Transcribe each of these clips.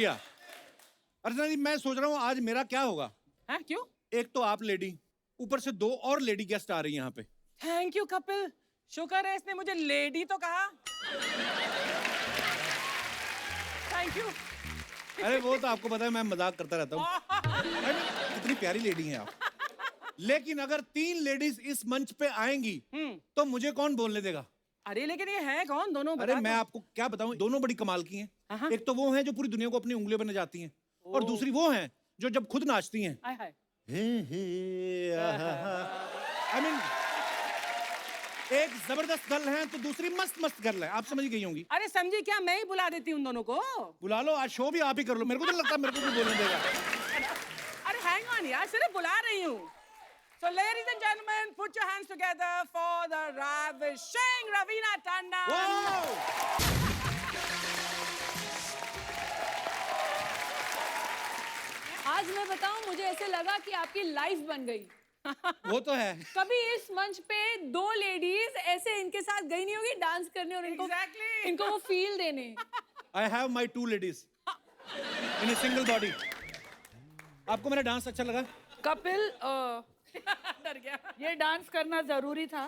भैया, अर्चना जी मैं सोच रहा हूँ आज मेरा क्या होगा। हाँ क्यों? एक तो आप लेडी, ऊपर से 2 और लेडी गेस्ट आ रही हैं यहाँ पे। थैंक यू कपिल, शुक्र है इसने मुझे लेडी तो कहा। Thank you. अरे वो तो आपको पता है मैं मजाक करता रहता हूँ। कितनी प्यारी लेडी हैं आप। लेकिन अगर 3 लेडीज इस मंच पे आएंगी तो मुझे कौन बोलने देगा? अरे लेकिन ये है कौन दोनों? अरे बता मैं दो। आपको क्या बताऊं, दोनों बड़ी कमाल की हैं। एक तो वो हैं जो पूरी दुनिया को अपनी उंगलियों पे नचाती हैं, और दूसरी वो हैं जो जब खुद नाचती हैं हाय हाय। आई मीन एक जबरदस्त गर्ल है तो दूसरी मस्त मस्त गर्ल है। आप समझ गई होंगी। अरे समझी क्या, मैं ही बुला देती हूँ उन दोनों को। बुला लो, आज शो भी आप ही कर लो। मेरे को तो लगता है मेरे को भी बोलने देगा। अरे हैंग ऑन यार, सिर्फ बुला रही हूँ। So ladies and gentlemen, put your hands together for the ravishing Raveena Tandon. Wow! आज मैं बताऊं, मुझे ऐसे लगा कि आपकी लाइफ बन गई। वो तो है। कभी इस मंच पे 2 लेडीज ऐसे इनके साथ गई नहीं होगी डांस करने और इनको Exactly. इनको वो फील देने। I have my 2 ladies in a single body. आपको मेरा डांस अच्छा लगा? कपिल डर गया। ये डांस करना जरूरी था।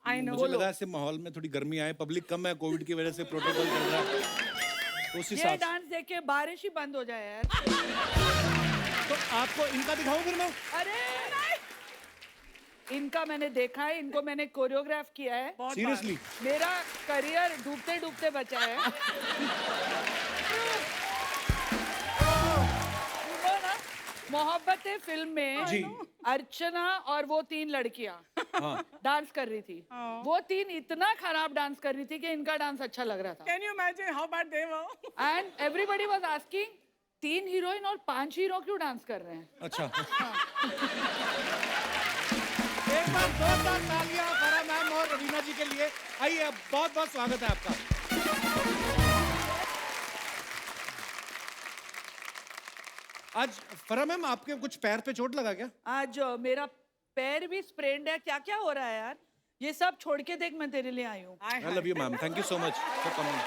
I know. मुझे लगा ऐसे माहौल में थोड़ी गर्मी आए, पब्लिक कम है, कोविड की वजह से प्रोटोकॉल चल रहा है। तो उस ये हिसाब से डांस देख के बारिश ही बंद हो जाए यार। तो आपको इनका दिखाऊं फिर मैं? अरे इनका मैंने देखा है, इनको मैंने कोरियोग्राफ किया है। सीरियसली? मेरा करियर डूबते डूबते बचा है। सुनो ना, मोहब्बतें फिल्म में जी। अर्चना और वो 3 लड़कियां हाँ। डांस कर रही थी। वो 3 इतना खराब डांस कर रही थी कि इनका डांस अच्छा लग रहा था। Can you imagine how bad they were? And everybody was asking 3 heroine और 5 हीरो क्यों डांस कर रहे हैं? अच्छा। एक बार जोरदार तालियां फरा मैम और रवीना जी के लिए। आइए, बहुत बहुत स्वागत है आपका। आज फरा मैम आपके कुछ पैर पे चोट लगा क्या? आज मेरा पैर भी स्प्रेन्ड है। क्या क्या हो रहा है यार? ये सब छोड़ के देख, मैं तेरे लिए आई हूँ। Hi I hi. Love you ma'am, thank you so much for coming.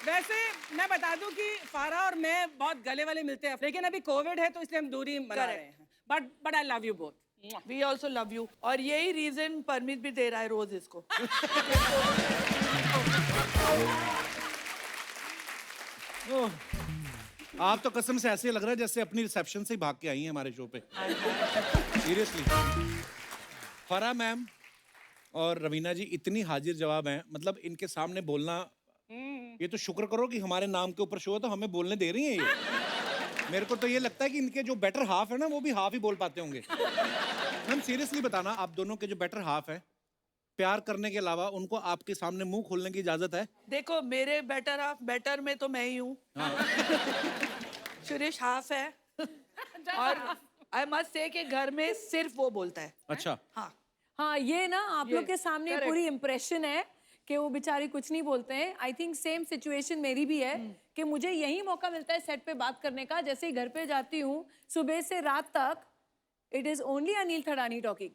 वैसे मैं बता दूं कि फारा और मैं बहुत गले वाले मिलते हैं, लेकिन अभी कोविड है तो इसलिए हम दूरी बना रहे हैं। But I love you both. We also love you. और यही रीजन परमिट भी दे रहा है रोज इसको। आप तो कसम से ऐसे लग रहा है जैसे अपनी रिसेप्शन से ही भाग के आई हैं हमारे शो पे। सीरियसली। फरा मैम और रवीना जी इतनी हाजिर जवाब हैं, मतलब इनके सामने बोलना, ये तो शुक्र करो कि हमारे नाम के ऊपर शो है तो हमें बोलने दे रही हैं ये। मेरे को तो ये लगता है कि इनके जो बेटर हाफ है ना, वो भी हाफ ही बोल पाते होंगे। मैम सीरियसली बताना, आप दोनों के जो बेटर हाफ है, प्यार करने के अलावा उनको आपके सामने मुंह खोलने की इजाजत है? देखो, मेरे बेटर हाफ, बेटर में तो मैं ही हूँ। सुरेश हाफ है। और आई मस्ट से कि घर में सिर्फ वो बोलता है। अच्छा। हाँ, हाँ, ये ना आप ये, लोग के सामने correct. पूरी इम्प्रेशन है कि वो बेचारी कुछ नहीं बोलते हैं। आई थिंक सेम सिचुएशन मेरी भी है कि मुझे यही मौका मिलता है सेट पे बात करने का। जैसे ही घर पे जाती हूँ सुबह से रात तक, it is only Anil Thadani talking.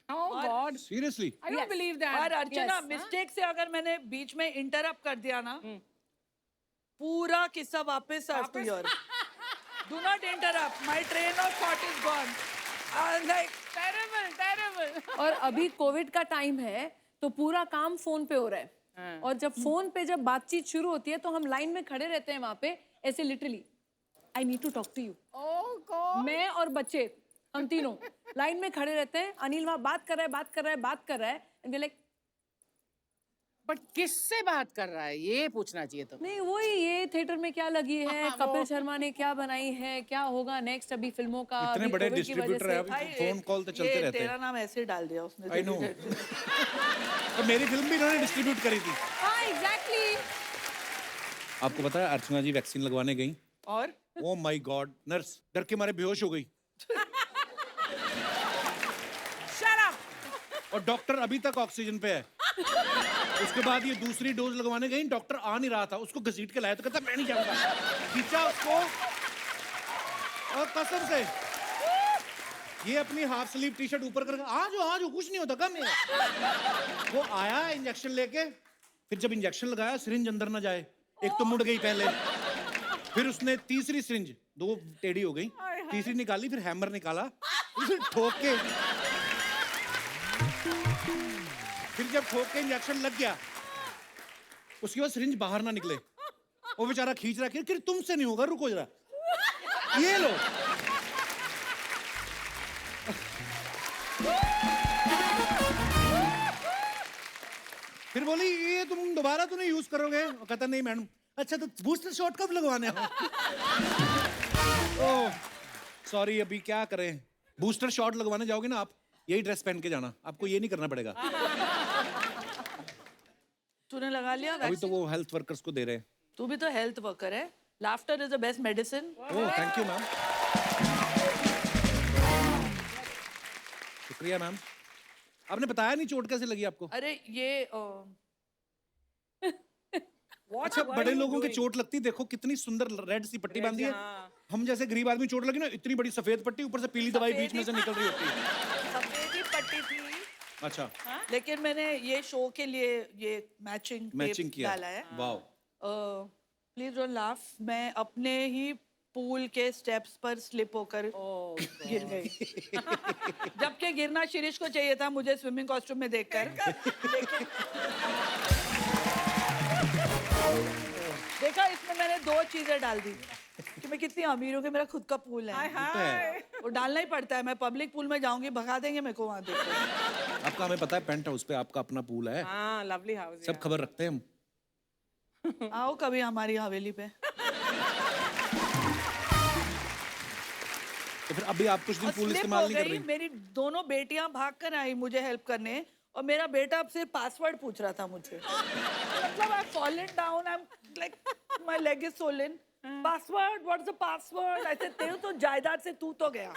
Oh God. Seriously? I don't believe that. और अर्चना Yes, मिस्टेक से अगर मैंने बीच में इंटरप्ट कर दिया ना, पूरा किस्सा वापस to your. Do not interrupt, my train of thought is gone. Like Terrible, terrible. और अभी कोविड का टाइम है तो पूरा काम फोन पे हो रहा है। और जब फोन पे जब बातचीत शुरू होती है तो हम लाइन में खड़े रहते हैं वहां पे ऐसे, literally I need to talk to you. Oh God. मैं और बच्चे, हम तीनों लाइन में खड़े रहते हैं। अनिल वहां बात कर रहा है, बात कर रहा है, बात कर रहा है, एंड वी लाइक, बट किससे बात कर रहा है ये पूछना चाहिए तो। नहीं वही, ये थिएटर में क्या लगी है, कपिल शर्मा ने क्या बनाई है, क्या होगा नेक्स्ट अभी फिल्मों का। इतने अभी बड़े COVID की वजह डिस्ट्रीब्यूटर है, से। अभी फोन कॉल तो चलते रहते तेरा हैं। नाम ऐसे डाल दिया उसने। I know. तो मेरी फिल्म भी इन्होंने डिस्ट्रीब्यूट करी थी। हाँ एग्जैक्टली। आपको पता है अर्चना जी वैक्सीन लगवाने गई, और ओ माय गॉड, नर्स डर के मारे बेहोश हो गई। Shut up. और डॉक्टर अभी तक ऑक्सीजन पे है। उसके बाद ये दूसरी डोज लगवाने गई, डॉक्टर आ नहीं रहा था, उसको घसीट के लाया तो कहता मैं नहीं जाऊंगा। खींचा उसको और कसम से ये अपनी हाफ स्लीव टी शर्ट ऊपर करके आ जाओ कुछ नहीं होता कम है। वो आया इंजेक्शन लेके, फिर जब इंजेक्शन लगाया सिरिंज अंदर ना जाए, एक तो मुड़ गई पहले, फिर उसने तीसरी सिरिंज, 2 टेढ़ी हो गई, तीसरी निकाली, फिर हैमर निकाला, फिर ठोक के, फिर जब ठोक के इंजेक्शन लग गया, उसके बाद सिरिंज बाहर ना निकले, वो बेचारा खींच रहा कि तुमसे नहीं होगा, रुको जरा, ये लो। फिर बोली ये तुम दोबारा तो नहीं यूज करोगे? वो कहता नहीं मैडम। अच्छा तो बूस्टर शॉट कब लगवाने हैं? ओह सॉरी, अभी क्या करें, बूस्टर शॉट लगवाने जाओगे ना आप, यही ड्रेस पहन के जाना, आपको ये नहीं करना पड़ेगा। तूने लगा लिया अभी तो वो हेल्थ वर्कर्स को दे रहे हैं। तू भी तो हेल्थ वर्कर है। Laughter is the best medicine. Oh thank you ma'am, शुक्रिया मैम। आपने बताया नहीं चोट कैसे लगी आपको? अरे ये अच्छा बड़े लोगों के चोट लगती, देखो कितनी सुंदर रेड सी पट्टी बांधी है। हम जैसे गरीब आदमी चोट लगी ना, इतनी बड़ी सफेद पट्टी, ऊपर से पीली दवाई बीच में से निकल रही होती है। सफेद ही पट्टी थी, अच्छा लेकिन मैंने ये शो के लिए ये मैचिंग किया, डाला है। वाओ। Please don't laugh. मैं अपने ही पूल के स्टेप्स पर स्लिप होकर गिर गई। जबकि गिरना शिरीष को चाहिए था मुझे स्विमिंग कॉस्ट्यूम में देखकर, लेकिन देखा इसमें मैंने 2 चीजें डाल दी कि मैं कितनी अमीर हूँ कि मेरा खुद का पूल है। वो डालना ही पड़ता है। मैं पब्लिक पूल में जाऊंगी, भगा देंगे मेरे को वहां देखो। आपका हमें पता है पेंट हाउस पे आपका अपना पूल है। हाँ, लवली हाउस। सब खबर रखते हैं हम। आओ कभी हमारी हवेली पे। तो फिर अभी आप कुछ दिन और पूल slip इस्तेमाल हो नहीं कर गई, रही? मेरी दोनों बेटियां भाग कर आई मुझे हेल्प करने, और मेरा बेटा अब सिर्फ पासवर्ड पूछ रहा था मुझसे। मतलब आई fallen down, I am like my leg is Solan. Password, what is the password? ऐसे तेरे तो जायदाद से तू तो गया।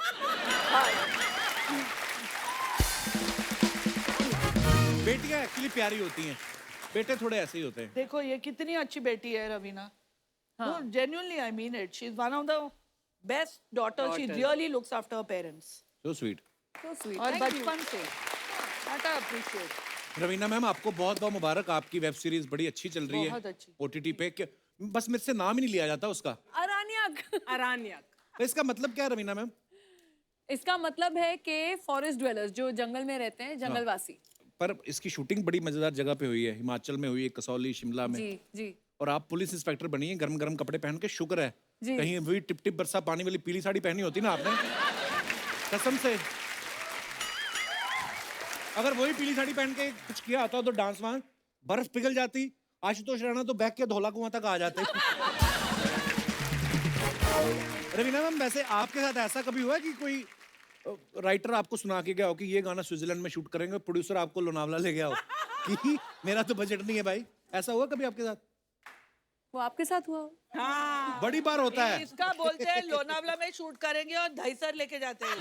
बेटियां एक्चुअली प्यारी होती हैं, बेटे थोड़े ऐसे ही होते हैं। देखो ये कितनी अच्छी बेटी है Raveena. No, genuinely I mean it. She's one of the best daughters. She really looks after her parents. So sweet. So sweet. और Thank you. बचपन से। That I appreciate. Raveena ma'am आपको बहुत बहुत मुबारक, आपकी वेब सीरीज बड़ी अच्छी चल रही है बहुत अच्छी। OTT पे। बस मेरे से नाम ही नहीं लिया जाता उसका। अरानियक। अरानियक। तो इसका मतलब क्या है रवीना मैम? इसका मतलब है कि फॉरेस्ट ड्वेलर्स, जो जंगल में रहते हैं, जंगलवासी। पर इसकी शूटिंग बड़ी मजेदार जगह पे हुई है, हिमाचल में हुई है, कसौली, शिमला में। जी जी। और आप पुलिस इंस्पेक्टर बनी है, गरम गरम कपड़े पहन के, शुक्र है जी। कहीं वही टिप टिप बरसा पानी वाली पीली साड़ी पहनी होती ना आपने, कसम से। अगर वही पीली साड़ी पहन के कुछ किया होता तो डांस वहां बर्फ पिघल जाती, आशुतोष राणा तो बैग के धौला कुआं तक आ जाते। रवीना मैम वैसे आपके साथ ऐसा कभी हुआ है कि कोई राइटर आपको सुना के गया हो कि ये गाना स्विट्जरलैंड में शूट करेंगे, प्रोड्यूसर आपको लोनावला ले गया हो कि मेरा तो बजट नहीं है भाई, ऐसा हुआ कभी आपके साथ? वो आपके साथ हुआ हो? हाँ। बड़ी बार होता है। इसका बोलते हैं लोनावला में शूट करेंगे और दहीसर लेके जाते हैं।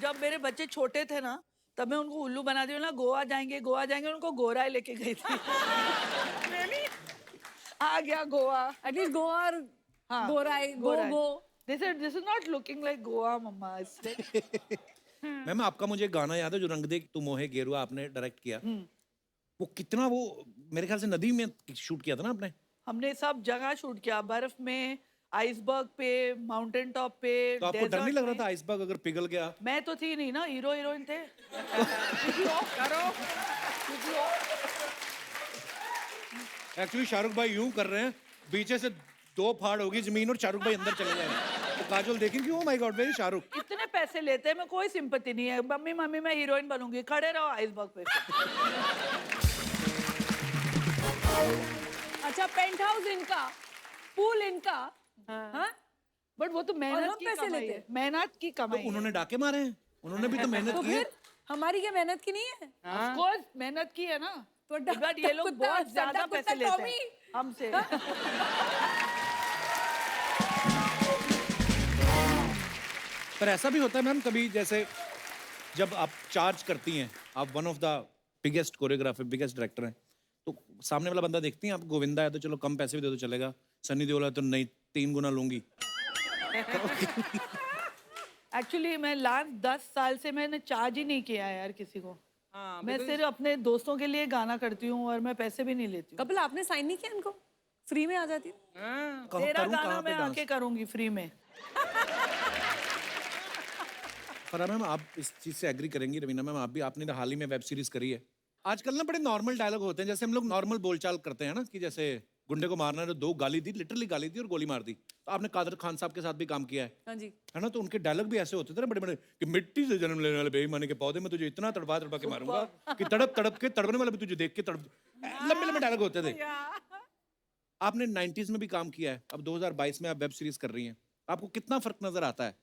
जब मेरे बच्चे छोटे थे ना, तब मैं उनको उल्लू बना दी ना, गोवा जाएंगे गोवा जाएंगे, उनको गोरा लेके गई थी। आ गया गोवा। एटलीस्ट गोवा और हाँ, Gorai go Gorai. Go. This is not looking like Goa, मम्मा। मैम आपका मुझे एक गाना याद है जो रंग दे तू मोहे गेरुआ आपने डायरेक्ट किया, वो कितना, वो मेरे ख्याल से नदी में शूट किया था ना आपने? हमने सब जगह शूट किया, बर्फ में, आइसबर्ग पे, माउंटेन टॉप पे। तो आपको डर नहीं desert लग रहा में। था आइसबर्ग अगर पिघल गया? मैं तो थी नहीं ना, हीरो हीरोइन थे। एक्चुअली शाहरुख भाई यूं कर रहे हैं, पीछे से 2 फाड़ होगी जमीन और शाहरुख भाई अंदर चले जाए, तो काजोल देखेंगी oh my God very Shahrukh. इतने पैसे लेते हैं, मैं कोई सिंपैथी नहीं है। मम्मी मम्मी मैं हीरोइन बनूंगी, खड़े रहो आइसबर्ग पे। अच्छा पेंट हाउस इनका, पूल इनका। हाँ? बट वो तो और मेहनत हम की पैसे कमाई लेते है, हैं। मेहनत की तो कमाई है। उन्होंने डाके मारे हैं, उन्होंने भी तो मेहनत तो की है। फिर हमारी क्या मेहनत की नहीं है? Of course, मेहनत की है ना। तो बट ये लोग कुत्ता- बहुत ज्यादा सट्टा पैसे कुत्ता लेते हैं टॉमी। हमसे। पर ऐसा भी होता है मैम कभी, जैसे जब आप चार्ज करती हैं, आप one of the biggest choreographer, biggest director हैं, तो सामने वाला बंदा देखती हैं आप, गोविंदा है तो चलो कम पैसे भी दे दो चलेगा, सनी देओल है तो नहीं 3 गुना लूंगी। एक्चुअली मैं लास्ट 10 साल से मैंने चार्ज ही नहीं किया है यार किसी को। हाँ, मैं सिर्फ अपने दोस्तों के लिए गाना करती हूँ और मैं पैसे भी नहीं लेती हूँ। कपिल आपने साइन नहीं किया इनको? फ्री में आ जाती है। हाँ, तेरा करूं गाना कहाँ पे मैं डांस? आके करूंगी फ्री में। फरा मैम आप इस चीज से एग्री करेंगी, रवीना मैम आप भी, आपने हाल ही में वेब सीरीज करी है। आजकल ना बड़े नॉर्मल डायलॉग होते हैं, जैसे हम लोग नॉर्मल बोलचाल करते हैं ना, कि जैसे गुंडे को मारना है तो 2 गाली दी, लिटरली गाली दी और गोली मार दी। तो आपने कादर खान साहब के साथ भी काम किया हाँ जी। है ना, तो उनके डायलॉग भी ऐसे होते थे ना बड़े बड़े, कि मिट्टी से जन्म लेने वाले बेईमानी के पौधे में तुझे इतना तड़पा तड़पा के मारूंगा कि तड़प तड़प के तड़पने वाला भी तुझे देख के तड़प, लंबे लंबे डायलॉग होते थे। आपने 90s में भी काम किया है, अब 2022 में आप वेब सीरीज कर रही हैं, आपको कितना फर्क नजर आता है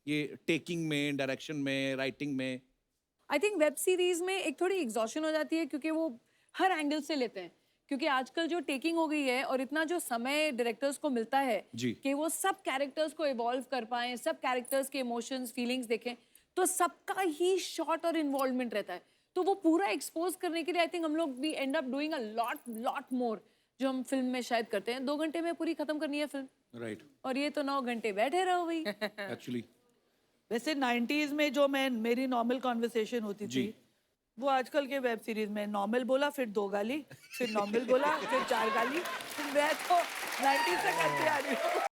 ये टेकिंग में, डायरेक्शन में, राइटिंग में? आई थिंक वेब सीरीज में एक थोड़ी एग्जॉशन हो जाती है क्योंकि वो हर एंगल से लेते हैं, क्योंकि आजकल जो टेकिंग हो गई है और इतना जो समय डायरेक्टर्स को मिलता है जी। कि वो सब कैरेक्टर्स को इवॉल्व कर पाएं, सब कैरेक्टर्स के इमोशंस फीलिंग्स देखें, तो सबका ही शॉट और इन्वॉल्वमेंट रहता है, तो वो पूरा एक्सपोज करने के लिए आई थिंक हम लोग we end up doing a lot more, जो हम फिल्म में शायद करते हैं 2 घंटे में पूरी खत्म करनी है फिल्म, राइट, और ये तो 9 घंटे बैठे रहो भाई। एक्चुअली वैसे 90s में जो मेरी नॉर्मल कॉन्वर्सेशन होती जी। थी, वो आजकल के वेब सीरीज में नॉर्मल बोला फिर 2 गाली, फिर नॉर्मल बोला फिर 4 गाली, फिर मैं तो 90s से करती आ रही हूँ।